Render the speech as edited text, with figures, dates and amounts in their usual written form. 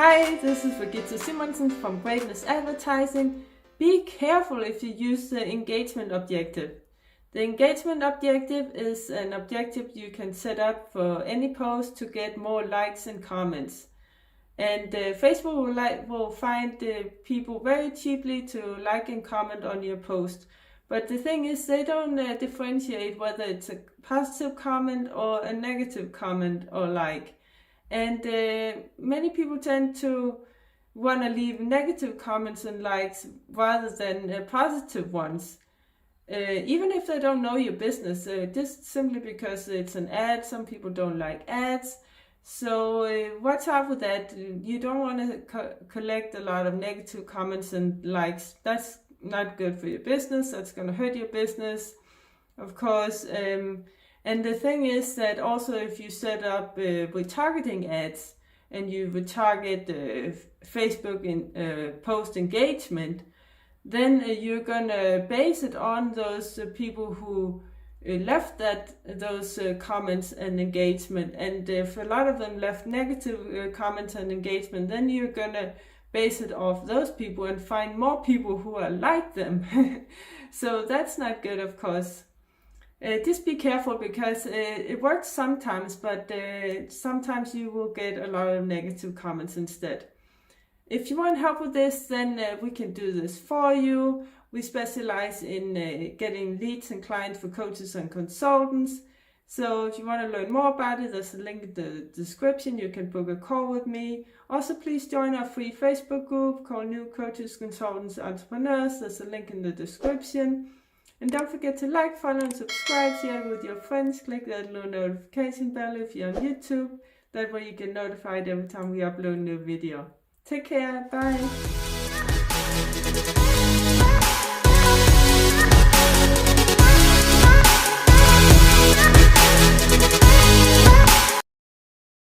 Hi, this is Regitze from Greatness Advertising. Be careful if you use the engagement objective. The engagement objective is an objective you can set up for any post to get more likes and comments. And Facebook will find people very cheaply to like and comment on your post. But the thing is, they don't differentiate whether it's a positive comment or a negative comment or like. And many people tend to want to leave negative comments and likes rather than positive ones. Even if they don't know your business, just simply because it's an ad. Some people don't like ads. So watch out with that. You don't want to collect a lot of negative comments and likes. That's not good for your business. That's going to hurt your business, of course. And the thing is that also if you set up retargeting ads and you retarget Facebook in post engagement, then you're going to base it on those people who left those comments and engagement. And if a lot of them left negative comments and engagement, then you're going to base it off those people and find more people who are like them. So that's not good, of course. Just be careful because it works sometimes, but sometimes you will get a lot of negative comments instead. If you want help with this, then we can do this for you. We specialize in getting leads and clients for coaches and consultants. So if you want to learn more about it, there's a link in the description. You can book a call with me. Also, please join our free Facebook group called New Coaches, Consultants, Entrepreneurs. There's a link in the description. And don't forget to like, follow, and subscribe, share it with your friends. Click that little notification bell if you're on YouTube. That way you get notified every time we upload a new video. Take care. Bye.